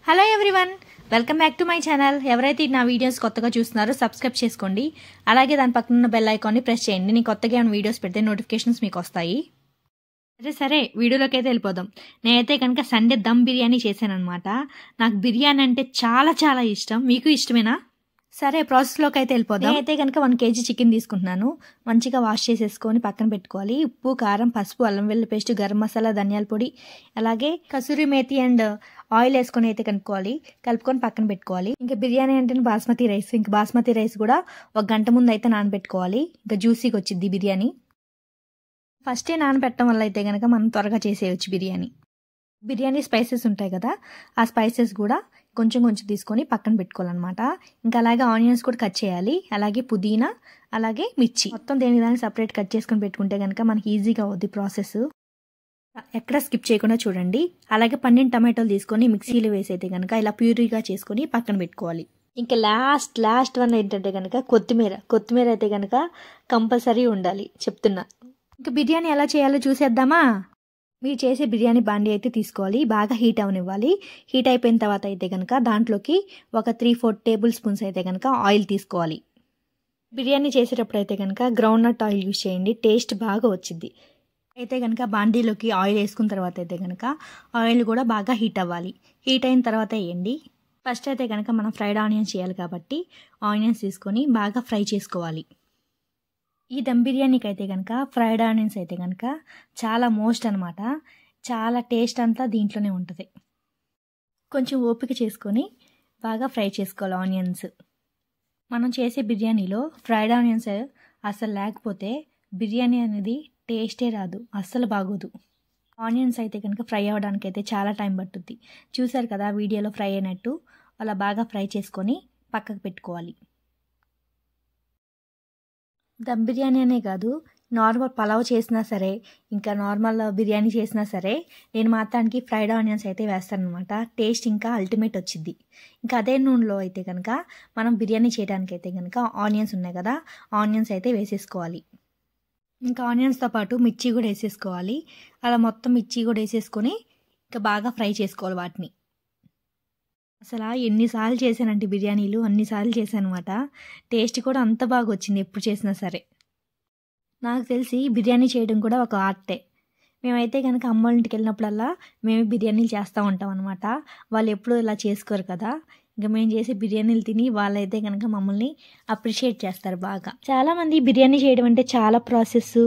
Hello everyone, welcome back to my channel. ఎవరైతే నా videos కొత్తగా చూస్తున్నారో సబ్స్క్రైబ్ చేసుకోండి. అలాగే దాని పక్కన ఉన్న బెల్ ఐకాన్ని ప్రెస్ చేయండి. నేను కొత్తగా ఏమైనా వీడియోస్ పెడితే నోటిఫికేషన్స్ మీకు వస్తాయి. సరే వీడియోలోకి అయితే వెళ్ళిపోదాం. నేనైతే కనుక సండే దమ్ బిర్యానీ చేశాను అనమాట. నాకు బిర్యానీ అంటే చాలా చాలా ఇష్టం. మీకు ఇష్టమేనా? సరే ప్రాసెస్లోకి అయితే వెళ్ళిపోదాం. అయితే కనుక 1 kg చికెన్ తీసుకుంటున్నాను. మంచిగా వాష్ చేసేసుకొని పక్కన పెట్టుకోవాలి. ఉప్పు, కారం, పసుపు, అల్లం వెల్లుల్లి పేస్ట్, గరం మసాలా, ధనియాల పొడి, అలాగే కసూరి మేతి అండ్ ఆయిల్ వేసుకొని అయితే కలుపుకొని పక్కన పెట్టుకోవాలి. ఇంకా బిర్యానీ అంటే బాస్మతి రైస్. ఇంకా బాస్మతి రైస్ కూడా 1 గంట ముందు అయితే నానబెట్టుకోవాలి. ఇంకా జ్యూసీగా వచ్చింది బిర్యానీ. ఫస్టే నానబెట్టడం వల్ల అయితే కనుక మనం త్వరగా చేసేయచ్చు బిర్యానీ. బిర్యానీ స్పైసెస్ ఉంటాయి కదా, ఆ స్పైసెస్ కూడా కొంచెం కొంచెం తీసుకొని పక్కన పెట్టుకోవాలన్నమాట. ఇంకా అలాగే ఆనియన్స్ కూడా కట్ చేయాలి. అలాగే పుదీనా, అలాగే మిర్చి మొత్తం దేనికి సపరేట్ కట్ చేసుకొని పెట్టుకుంటే కనుక మనకి ఈజీగా అవుద్ది ప్రాసెస్. ఎక్కడ స్కిప్ చేయకుండా చూడండి. అలాగే 12 టమాటోలు తీసుకొని మిక్సీలో వేసి అయితే కనుక ఇలా ప్యూరీగా చేసుకొని పక్కన పెట్టుకోవాలి. ఇంకా లాస్ట్ వన్ ఏంటంటే కనుక కొత్తిమీర అయితే కనుక కంపల్సరీ ఉండాలి, చెప్తున్నా. ఇంకా బిర్యానీ ఎలా చేయాలో చూసేద్దామా? మీరు చేసే బిర్యానీ బాండీ అయితే తీసుకోవాలి. బాగా హీట్ అవనివ్వాలి. హీట్ అయిపోయిన తర్వాత అయితే కనుక దాంట్లోకి ఒక 3-4 టేబుల్ స్పూన్స్ అయితే కనుక ఆయిల్ తీసుకోవాలి. బిర్యానీ చేసేటప్పుడు అయితే కనుక గ్రౌండ్ నట్ ఆయిల్ యూజ్ చేయండి, టేస్ట్ బాగా వచ్చింది. అయితే కనుక బాండీలోకి ఆయిల్ వేసుకున్న తర్వాత అయితే కనుక ఆయిల్ కూడా బాగా హీట్ అవ్వాలి. హీట్ అయిన తర్వాత వేయండి. ఫస్ట్ అయితే కనుక మనం ఫ్రైడ్ ఆనియన్స్ చేయాలి కాబట్టి ఆనియన్స్ తీసుకొని బాగా ఫ్రై చేసుకోవాలి. ఈ దమ్ బిర్యానీకి అయితే కనుక ఫ్రైడ్ ఆనియన్స్ అయితే కనుక చాలా మోస్ట్ అనమాట. చాలా టేస్ట్ అంతా దీంట్లోనే ఉంటుంది. కొంచెం ఓపిక చేసుకొని బాగా ఫ్రై చేసుకోవాలి ఆనియన్స్. మనం చేసే బిర్యానీలో ఫ్రైడ్ ఆనియన్స్ అస్సలు లేకపోతే బిర్యానీ అనేది టేస్టే రాదు, అస్సలు బాగోదు. ఆనియన్స్ అయితే కనుక ఫ్రై అవ్వడానికి అయితే చాలా టైం పట్టుద్ది. చూసారు కదా వీడియోలో ఫ్రై అయినట్టు. అలా బాగా ఫ్రై చేసుకొని పక్కకు పెట్టుకోవాలి. దమ్ బిర్యానీ అనే కాదు, నార్మల్ పలావ్ చేసినా సరే, ఇంకా నార్మల్ బిర్యానీ చేసినా సరే నేను మాత్రానికి ఫ్రైడ్ ఆనియన్స్ అయితే వేస్తాను అనమాట. టేస్ట్ ఇంకా అల్టిమేట్ వచ్చింది. ఇంకా అదే నూనెలో అయితే కనుక మనం బిర్యానీ చేయడానికి అయితే కనుక ఆనియన్స్ ఉన్నాయి కదా, ఆనియన్స్ అయితే వేసేసుకోవాలి. ఇంకా ఆనియన్స్తో పాటు మిర్చి కూడా వేసేసుకోవాలి. అలా మొత్తం మిర్చి కూడా వేసేసుకొని ఇంకా బాగా ఫ్రై చేసుకోవాలి వాటిని. అసలు ఎన్నిసార్లు చేశానంటే బిర్యానీలు అన్నిసార్లు చేశాను అనమాట. టేస్ట్ కూడా అంత బాగా వచ్చింది ఎప్పుడు చేసినా సరే. నాకు తెలిసి బిర్యానీ చేయడం కూడా ఒక ఆర్టే. మేమైతే కనుక అమ్మ వాళ్ళ ఇంటికి వెళ్ళినప్పుడల్లా మేము బిర్యానీలు చేస్తూ ఉంటాం అనమాట. వాళ్ళు ఎప్పుడూ ఇలా చేసుకోరు కదా. ఇంకా మేము చేసే బిర్యానీలు తిని వాళ్ళైతే కనుక మమ్మల్ని అప్రిషియేట్ చేస్తారు బాగా. చాలామంది బిర్యానీ చేయడం అంటే చాలా ప్రాసెస్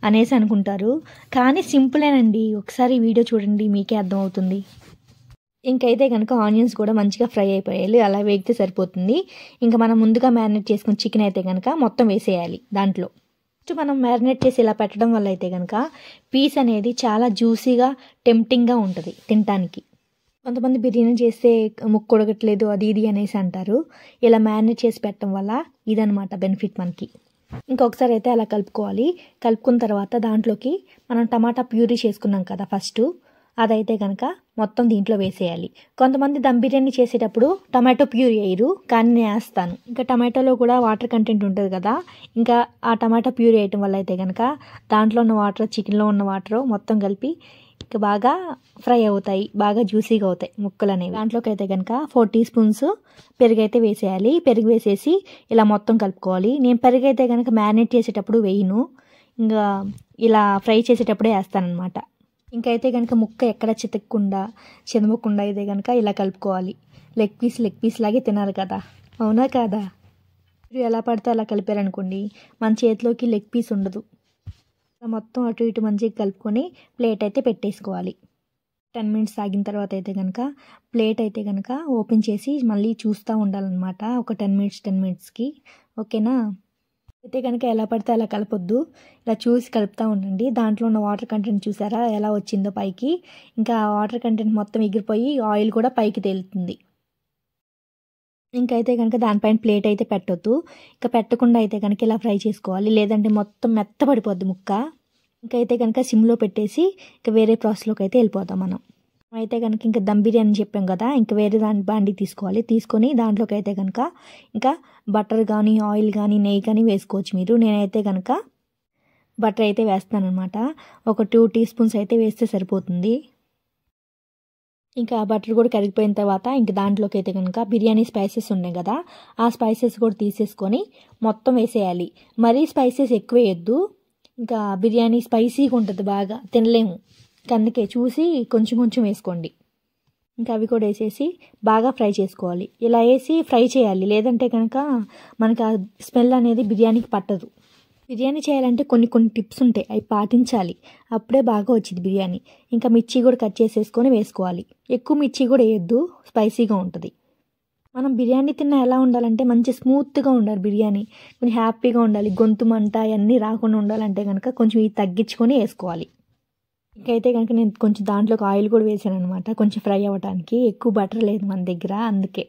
అనేసి అనుకుంటారు, కానీ సింపులేనండి. ఒకసారి వీడియో చూడండి, మీకే అర్థమవుతుంది. ఇంకైతే కనుక ఆనియన్స్ కూడా మంచిగా ఫ్రై అయిపోయాలి. అలా వేగితే సరిపోతుంది. ఇంకా మనం ముందుగా మ్యారినేట్ చేసుకున్న చికెన్ అయితే కనుక మొత్తం వేసేయాలి దాంట్లో. ఫస్ట్ మనం మ్యారినేట్ చేసి ఇలా పెట్టడం వల్ల అయితే కనుక పీస్ అనేది చాలా జ్యూసీగా టెంప్టింగ్గా ఉంటుంది తినడానికి. కొంతమంది బిర్యానీ చేస్తే ముక్కు ఉడకట్లేదు అది ఇది అనేసి అంటారు. ఇలా మ్యారినేట్ చేసి పెట్టడం వల్ల ఇదనమాట బెనిఫిట్ మనకి. ఇంకొకసారి అయితే అలా కలుపుకోవాలి. కలుపుకున్న తర్వాత దాంట్లోకి మనం టమాటా ప్యూరీ చేసుకున్నాం కదా ఫస్ట్, అదైతే కనుక మొత్తం దీంట్లో వేసేయాలి. కొంతమంది దమ్ బిర్యానీ చేసేటప్పుడు టమాటో ప్యూరీ వేయరు, కానీ నేను వేస్తాను. ఇంకా టమాటోలో కూడా వాటర్ కంటెంట్ ఉంటుంది కదా, ఇంకా ఆ టమాటో ప్యూరీ వేయటం వల్ల అయితే కనుక దాంట్లో ఉన్న వాటర్, చికెన్లో ఉన్న వాటర్ మొత్తం కలిపి ఇంకా బాగా ఫ్రై అవుతాయి, బాగా జ్యూసీగా అవుతాయి ముక్కలు అనేవి. దాంట్లోకి అయితే కనుక 4 teaspoons పెరుగు అయితే వేసేయాలి. పెరుగు వేసేసి ఇలా మొత్తం కలుపుకోవాలి. నేను పెరుగు అయితే కనుక మ్యారినేట్ చేసేటప్పుడు వేయను, ఇంకా ఇలా ఫ్రై చేసేటప్పుడే వేస్తానమాట. ఇంకైతే కనుక ముక్క ఎక్కడ చెదమకుండా అయితే కనుక ఇలా కలుపుకోవాలి. లెగ్ పీస్ లాగే తినాలి కదా, అవునా కాదా? మీరు ఎలా పడితే అలా కలిపారనుకోండి మన చేతిలోకి లెగ్ పీస్ ఉండదు. మొత్తం అటు ఇటు మంచిగా కలుపుకొని ప్లేట్ అయితే పెట్టేసుకోవాలి. 10 minutes ఆగిన తర్వాత అయితే కనుక ప్లేట్ అయితే కనుక ఓపెన్ చేసి మళ్ళీ చూస్తూ ఉండాలన్నమాట. ఒక 10 minutesకి. ఓకేనా? అయితే కనుక ఎలా పడితే అలా కలపొద్దు, ఇలా చూసి కలుపుతూ ఉండండి. దాంట్లో ఉన్న వాటర్ కంటెంట్ చూసారా ఎలా వచ్చిందో పైకి. ఇంకా ఆ వాటర్ కంటెంట్ మొత్తం ఎగిరిపోయి ఆయిల్ కూడా పైకి తేలుతుంది. ఇంకైతే కనుక దానిపైన ప్లేట్ అయితే పెట్టొద్దు. ఇంకా పెట్టకుండా అయితే కనుక ఇలా ఫ్రై చేసుకోవాలి, లేదంటే మొత్తం మెత్తపడిపోద్ది ముక్క. ఇంకైతే కనుక సిమ్లో పెట్టేసి ఇంకా వేరే ప్రాసెస్లోకి అయితే వెళ్ళిపోతాం మనం. అయితే కనుక ఇంకా దమ్ బిర్యానీ చెప్పాం కదా, ఇంకా వేరే దాని బాండీ తీసుకోవాలి. తీసుకొని దాంట్లోకి అయితే కనుక ఇంకా బటర్ కానీ ఆయిల్ కానీ నెయ్యి కానీ వేసుకోవచ్చు మీరు. నేనైతే కనుక బటర్ అయితే వేస్తాను అనమాట. ఒక 2 teaspoons అయితే వేస్తే సరిపోతుంది. ఇంకా బటర్ కూడా కరిగిపోయిన తర్వాత ఇంక దాంట్లోకి అయితే కనుక బిర్యానీ స్పైసెస్ ఉన్నాయి కదా, ఆ స్పైసెస్ కూడా తీసేసుకొని మొత్తం వేసేయాలి. మరీ స్పైసెస్ ఎక్కువ వేయద్దు, ఇంకా బిర్యానీ స్పైసీగా ఉంటుంది, బాగా తినలేము. అందుకే చూసి కొంచెం కొంచెం వేసుకోండి. ఇంకా అవి కూడా వేసేసి బాగా ఫ్రై చేసుకోవాలి. ఇలా వేసి ఫ్రై చేయాలి, లేదంటే కనుక మనకు ఆ స్మెల్ అనేది బిర్యానీకి పట్టదు. బిర్యానీ చేయాలంటే కొన్ని కొన్ని టిప్స్ ఉంటాయి, అవి పాటించాలి, అప్పుడే బాగా వచ్చింది బిర్యానీ. ఇంకా మిర్చి కూడా కట్ చేసేసుకొని వేసుకోవాలి. ఎక్కువ మిర్చి కూడా వేయొద్దు, స్పైసీగా ఉంటుంది. మనం బిర్యానీ తిన్నా ఎలా ఉండాలంటే మంచి స్మూత్గా ఉండాలి బిర్యానీ, కొంచెం హ్యాపీగా ఉండాలి. గొంతు మంట అవన్నీ రాకుండా ఉండాలంటే కనుక కొంచెం ఇది తగ్గించుకొని వేసుకోవాలి. ఇంకైతే కనుక నేను కొంచెం దాంట్లోకి ఆయిల్ కూడా వేసాను అనమాట, కొంచెం ఫ్రై అవ్వడానికి. ఎక్కువ బటర్ లేదు మన దగ్గర, అందుకే.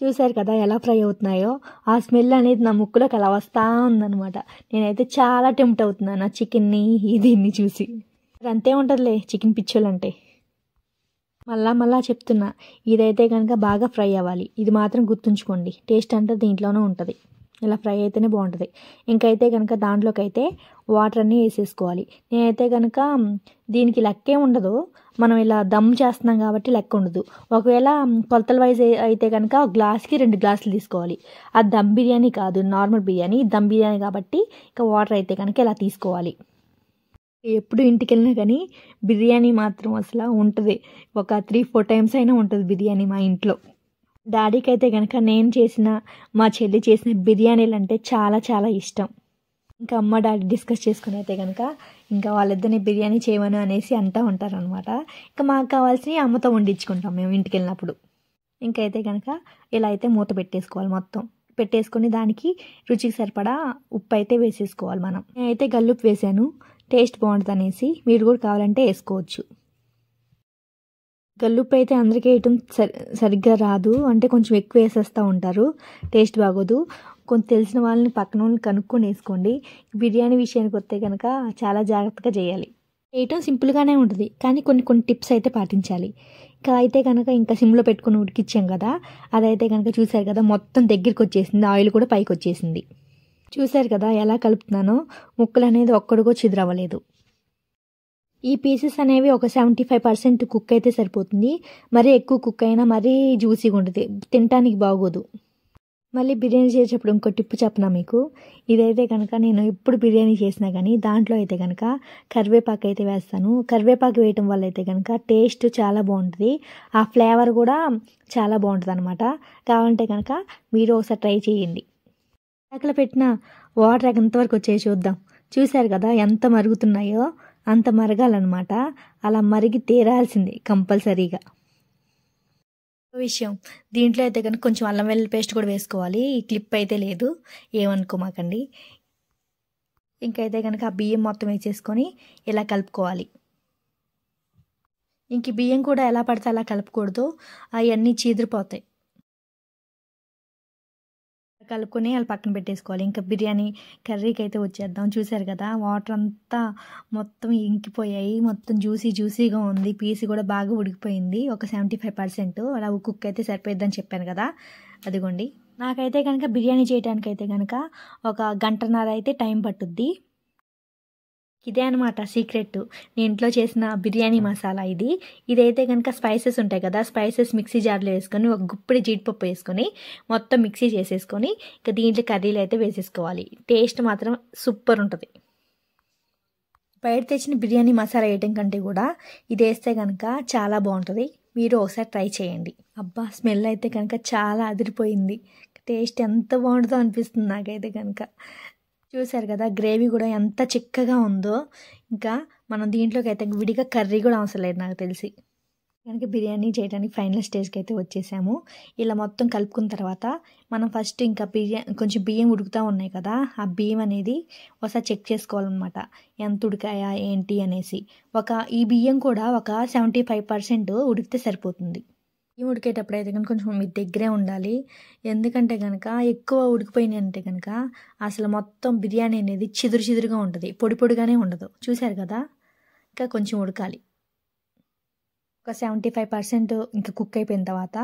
చూసారు కదా ఎలా ఫ్రై అవుతున్నాయో, ఆ స్మెల్ అనేది నా ముక్కులోకి అలా వస్తూ ఉందనమాట. నేనైతే చాలా టెంప్ట్ అవుతున్నాను ఆ చికెన్ని దీన్ని చూసి. అంతే ఉంటుందిలే చికెన్ పిచ్చోళ్ళు అంటే. మళ్ళా చెప్తున్నా, ఇదైతే కనుక బాగా ఫ్రై అవ్వాలి, ఇది మాత్రం గుర్తుంచుకోండి. టేస్ట్ అంటే దీంట్లోనే ఉంటుంది, ఇలా ఫ్రై అయితేనే బాగుంటుంది. ఇంకైతే కనుక దాంట్లోకి అయితే వాటర్ అన్నీ వేసేసుకోవాలి. నేనైతే కనుక దీనికి లెక్కే ఉండదు, మనం ఇలా దమ్ చేస్తున్నాం కాబట్టి లెక్క ఉండదు. ఒకవేళ కొలతల వైజ్ అయితే కనుక ఒక గ్లాస్కి 2 గ్లాసులు తీసుకోవాలి. అది దమ్ బిర్యానీ కాదు, నార్మల్ బిర్యానీ. దమ్ బిర్యానీ కాబట్టి ఇక వాటర్ అయితే కనుక ఇలా తీసుకోవాలి. ఎప్పుడు ఇంటికి వెళ్ళినా కానీ బిర్యానీ మాత్రం అసలు ఉంటుంది, ఒక 3-4 టైమ్స్ అయినా ఉంటుంది బిర్యానీ మా ఇంట్లో. డాడీకి అయితే కనుక నేను చేసిన, మా చెల్లి చేసిన బిర్యానీలు అంటే చాలా చాలా ఇష్టం. ఇంకా అమ్మ డాడీ డిస్కస్ చేసుకుని అయితే కనుక ఇంకా వాళ్ళిద్దరిని బిర్యానీ చేయమని అనేసి అంటూ ఉంటారనమాట. ఇంకా మాకు కావాల్సినవి అమ్మతో వండించుకుంటాం మేము ఇంటికి వెళ్ళినప్పుడు. ఇంకైతే కనుక ఇలా అయితే మూత పెట్టేసుకోవాలి, మొత్తం పెట్టేసుకొని దానికి రుచికి సరిపడా ఉప్పు అయితే వేసేసుకోవాలి మనం. నేనైతే గల్లుప్పు వేసాను, టేస్ట్ బాగుంటుంది అనేసి. మీరు కూడా కావాలంటే వేసుకోవచ్చు. గల్లుప్పు అయితే అందరికీ వేయటం సరిగ్గా రాదు, అంటే కొంచెం ఎక్కువ వేసేస్తూ ఉంటారు, టేస్ట్ బాగోదు. కొంచెం తెలిసిన వాళ్ళని పక్కన వాళ్ళని కనుక్కొని వేసుకోండి. బిర్యానీ విషయానికి వస్తే కనుక చాలా జాగ్రత్తగా చేయాలి. వేయటం సింపుల్గానే ఉంటుంది, కానీ కొన్ని కొన్ని టిప్స్ అయితే పాటించాలి. ఇంకా అయితే కనుక ఇంకా సిమ్లో పెట్టుకుని ఉడికిచ్చాం కదా, అదైతే కనుక చూసారు కదా మొత్తం దగ్గరికి వచ్చేసింది, ఆయిల్ కూడా పైకి వచ్చేసింది. చూసారు కదా ఎలా కలుపుతున్నానో, ముక్కలు అనేది ఒక్కడికో చిదురవ్వలేదు. ఈ పీసెస్ అనేవి ఒక 75% కుక్ అయితే సరిపోతుంది. మరీ ఎక్కువ కుక్ అయినా మరీ జ్యూసీగా ఉంటుంది, తినటానికి బాగోదు. మళ్ళీ బిర్యానీ చేసేటప్పుడు ఇంకో టిప్పు చెప్పనా మీకు. ఇదైతే కనుక నేను ఎప్పుడు బిర్యానీ చేసినా కానీ దాంట్లో అయితే కనుక కరివేపాకు అయితే వేస్తాను. కరివేపాకు వేయటం వల్ల అయితే కనుక టేస్ట్ చాలా బాగుంటుంది, ఆ ఫ్లేవర్ కూడా చాలా బాగుంటుంది అనమాట. కావాలంటే కనుక మీరు ఒకసారి ట్రై చేయండి. అక్కడ పెట్టిన వాటర్ ఎంతవరకు వచ్చాయో చూద్దాం. చూశారు కదా ఎంత మరుగుతున్నాయో, అంత మరగాలన్నమాట. అలా మరిగి తీరాల్సింది కంపల్సరీగా. విషయం దీంట్లో అయితే కనుక కొంచెం అల్లం వెల్లుల్లి పేస్ట్ కూడా వేసుకోవాలి. ఈ క్లిప్ అయితే లేదు, ఏమనుకోమాకండి. ఇంకైతే కనుక ఆ బియ్యం మొత్తం వేసేసుకొని ఇలా కలుపుకోవాలి. ఇంక బియ్యం కూడా ఎలా పడితే అలా కలపకూడదు, అవన్నీ చీదిరిపోతాయి. కలుపుకొని అలా పక్కన పెట్టేసుకోవాలి. ఇంకా బిర్యానీ కర్రీకి అయితే వచ్చేద్దాం. చూసారు కదా వాటర్ అంతా మొత్తం ఇంకిపోయాయి, మొత్తం జ్యూసీగా ఉంది. పీస్ కూడా బాగా ఉడికిపోయింది, ఒక 75%. అలా కుక్ అయితే సరిపోయిద్దని చెప్పాను కదా, అదిగోండి. నాకైతే కనుక బిర్యానీ చేయడానికి అయితే కనుక ఒక 1.5 గంట అయితే టైం పట్టుద్ది. ఇదే అనమాట సీక్రెట్, నేను ఇంట్లో చేసిన బిర్యానీ మసాలా ఇది. ఇదైతే కనుక స్పైసెస్ ఉంటాయి కదా, స్పైసెస్ మిక్సీ జార్లో వేసుకొని ఒక గుప్పిడి జీడిపప్పు వేసుకొని మొత్తం మిక్సీ చేసేసుకొని ఇక దీంట్లో కర్రీలు అయితే వేసేసుకోవాలి. టేస్ట్ మాత్రం సూపర్ ఉంటుంది. బయట తెచ్చిన బిర్యానీ మసాలా వేయటం కంటే కూడా ఇది వేస్తే కనుక చాలా బాగుంటుంది. మీరు ఒకసారి ట్రై చేయండి. అబ్బా స్మెల్ అయితే కనుక చాలా అదిరిపోయింది, టేస్ట్ ఎంత బాగుంటుందో అనిపిస్తుంది నాకైతే కనుక. చూసారు కదా గ్రేవీ కూడా ఎంత చిక్కగా ఉందో. ఇంకా మనం దీంట్లోకి అయితే విడిగా కర్రీ కూడా అవసరం లేదు నాకు తెలిసి. కనుక బిర్యానీ చేయడానికి ఫైనల్ స్టేజ్కి అయితే వచ్చేసాము. ఇలా మొత్తం కలుపుకున్న తర్వాత మనం ఫస్ట్ ఇంకా కొంచెం బియ్యం ఉడుకుతూ ఉన్నాయి కదా, ఆ బియ్యం అనేది ఒకసారి చెక్ చేసుకోవాలన్నమాట, ఎంత ఉడికాయా ఏంటి అనేసి. ఈ బియ్యం కూడా ఒక 75% ఉడికితే సరిపోతుంది. బియ్యం ఉడికేటప్పుడు అయితే కనుక కొంచెం మీ దగ్గరే ఉండాలి, ఎందుకంటే కనుక ఎక్కువ ఉడికిపోయినాయి అంటే కనుక అసలు మొత్తం బిర్యానీ అనేది చిదురుగా ఉంటుంది, పొడిగానే ఉండదు. చూసారు కదా, ఇంకా కొంచెం ఉడకాలి. ఒక 75% ఇంకా కుక్ అయిపోయిన తర్వాత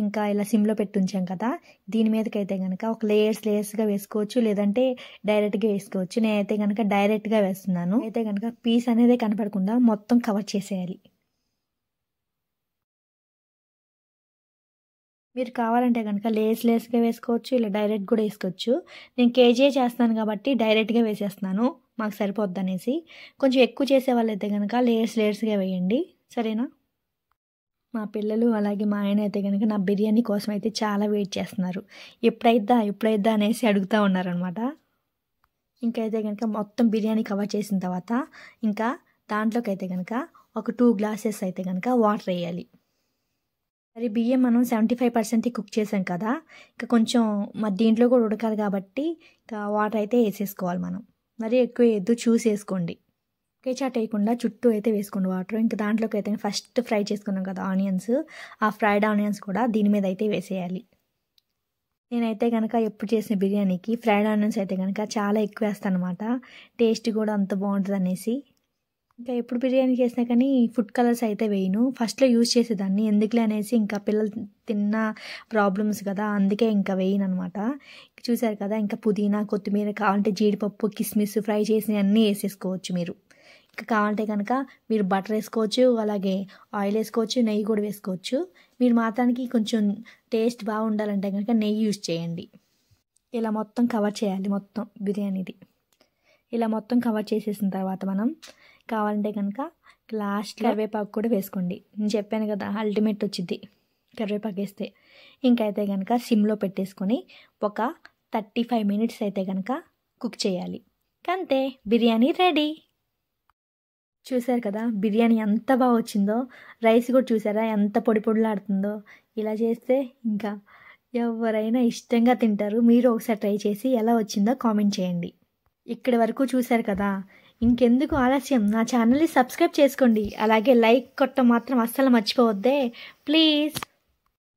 ఇంకా ఇలా సిమ్లో పెట్టి ఉంచాం కదా, దీని మీదకైతే కనుక ఒక లేయర్స్గా వేసుకోవచ్చు, లేదంటే డైరెక్ట్గా వేసుకోవచ్చు. నేనైతే కనుక డైరెక్ట్గా వేస్తున్నాను. అయితే కనుక పీస్ అనేది కనపడకుండా మొత్తం కవర్ చేసేయాలి. మీరు కావాలంటే కనుక లేస్‌గా వేసుకోవచ్చు. ఇలా డైరెక్ట్ కూడా వేసుకోవచ్చు. నేను కేజీయే చేస్తాను కాబట్టి డైరెక్ట్‌గా వేసేస్తున్నాను. మాకు సరిపోద్దనేసి. కొంచెం ఎక్కువ చేసేవాళ్ళైతే గనక లేయర్స్‌గా వేయండి. సరేనా? మా పిల్లలు అలాగే మా ఆయన అయితే గనక నా బిర్యానీ కోసం అయితే చాలా వెయిట్ చేస్తున్నారు. ఎప్పుడైద్దా అనేసి అడుగుతా ఉన్నారనమాట. ఇంకైతే గనక మొత్తం బిర్యానీ కవర్ చేసిన తర్వాత ఇంకా దాంట్లోకైతే గనక ఒక 2 గ్లాసెస్ అయితే గనక వాటర్ ఎయ్యాలి. మరి బియ్యం మనం 75% కుక్ చేసాం కదా! ఇంకా కొంచెం మరి దీంట్లో కూడా ఉడకాలి కాబట్టి ఇంకా వాటర్ అయితే ఏసేసుకోవాలి మనం. మరీ ఎక్కువ ఎయొద్దు, చూసి ఏసుకోండి. ఒకే చాట వేయకుండా చుట్టూ అయితే వేసుకోండి వాటర్. ఇంకా దాంట్లోకి అయితే ఫస్ట్ ఫ్రై చేసుకున్నాం కదా ఆనియన్స్, ఆ ఫ్రైడ్ ఆనియన్స్ కూడా దీని మీద అయితే వేసేయాలి. నేనైతే కనుక ఎప్పుడు చేసిన బిర్యానీకి ఫ్రైడ్ ఆనియన్స్ అయితే కనుక చాలా ఎక్కువ వేస్తాను అనమాట. టేస్ట్ కూడా అంత బాగుంటుంది అనేసి. ఇంకా ఎప్పుడు బిర్యానీ చేసినా కానీ ఫుడ్ కలర్స్ అయితే వేయను. ఫస్ట్లో యూజ్ చేసేదాన్ని, ఎందుకులే అనేసి ఇంకా పిల్లలు తిన్న ప్రాబ్లమ్స్ కదా, అందుకే ఇంకా వేయను అనమాట. చూసారు కదా, ఇంకా పుదీనా, కొత్తిమీర, కావాలంటే జీడిపప్పు, కిస్మిస్ ఫ్రై చేసి అన్నీ వేసేసుకోవచ్చు మీరు. ఇంకా కావాలంటే కనుక మీరు బటర్ వేసుకోవచ్చు, అలాగే ఆయిల్ వేసుకోవచ్చు, నెయ్యి కూడా వేసుకోవచ్చు. మీరు మాత్రానికి కొంచెం టేస్ట్ బాగుండాలంటే కనుక నెయ్యి యూజ్ చేయండి. ఇలా మొత్తం కవర్ చేయాలి, మొత్తం బిర్యానీది. ఇలా మొత్తం కవర్ చేసేసిన తర్వాత మనం కావాలంటే కనుక లాస్ట్ కరివేపాకు కూడా వేసుకోండి. నేను చెప్పాను కదా, అల్టిమేట్ వచ్చింది కరివేపాకు వేస్తే. ఇంకైతే కనుక సిమ్లో పెట్టేసుకొని ఒక 35 మినిట్స్ అయితే కనుక కుక్ చేయాలి. అంతే, బిర్యానీ రెడీ. చూసారు కదా బిర్యానీ ఎంత బాగా వచ్చిందో. రైస్ కూడా చూసారా ఎంత పొడిలాడుతుందో. ఇలా చేస్తే ఇంకా ఎవరైనా ఇష్టంగా తింటారు. మీరు ఒకసారి ట్రై చేసి ఎలా వచ్చిందో కామెంట్ చేయండి. ఇక్కడి వరకు చూసారు కదా, ఇంకెందుకు ఆలస్యం, నా ఛానల్ని సబ్స్క్రైబ్ చేసుకోండి. అలాగే లైక్ కొట్టడం మాత్రం అస్సలు మర్చిపోవద్దే ప్లీజ్.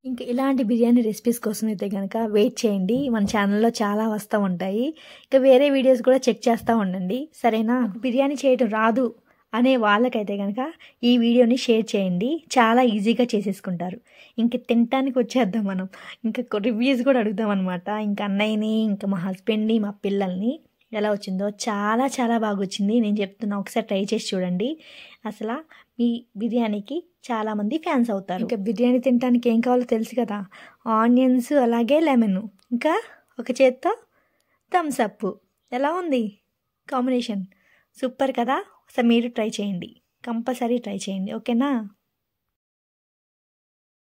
ఇంకా ఇలాంటి బిర్యానీ రెసిపీస్ కోసం అయితే కనుక వెయిట్ చేయండి. మన ఛానల్లో చాలా వస్తూ ఉంటాయి. ఇంకా వేరే వీడియోస్ కూడా చెక్ చేస్తూ ఉండండి, సరేనా? బిర్యానీ చేయడం రాదు అనే వాళ్ళకైతే కనుక ఈ వీడియోని షేర్ చేయండి. చాలా ఈజీగా చేసేసుకుంటారు. ఇంక తినటానికి వచ్చేద్దాం మనం. ఇంకా రివ్యూస్ కూడా అడుగుదాం అనమాట. ఇంకా అన్నయ్యని, ఇంకా మా హస్బెండ్ని, మా పిల్లల్ని ఎలా వచ్చిందో. చాలా చాలా బాగా వచ్చింది, నేను చెప్తున్నా. ఒకసారి ట్రై చేసి చూడండి. అసలు మీ బిర్యానీకి చాలామంది ఫ్యాన్స్ అవుతారు. ఇంకా బిర్యానీ తినడానికి ఏం కావాలో తెలుసు కదా, ఆనియన్స్, అలాగే లెమన్, ఇంకా ఒక చేత్తో థమ్స్ అప్. ఎలా ఉంది కాంబినేషన్? సూపర్ కదా. ఒకసారి మీరు ట్రై చేయండి, కంపల్సరీ ట్రై చేయండి, ఓకేనా?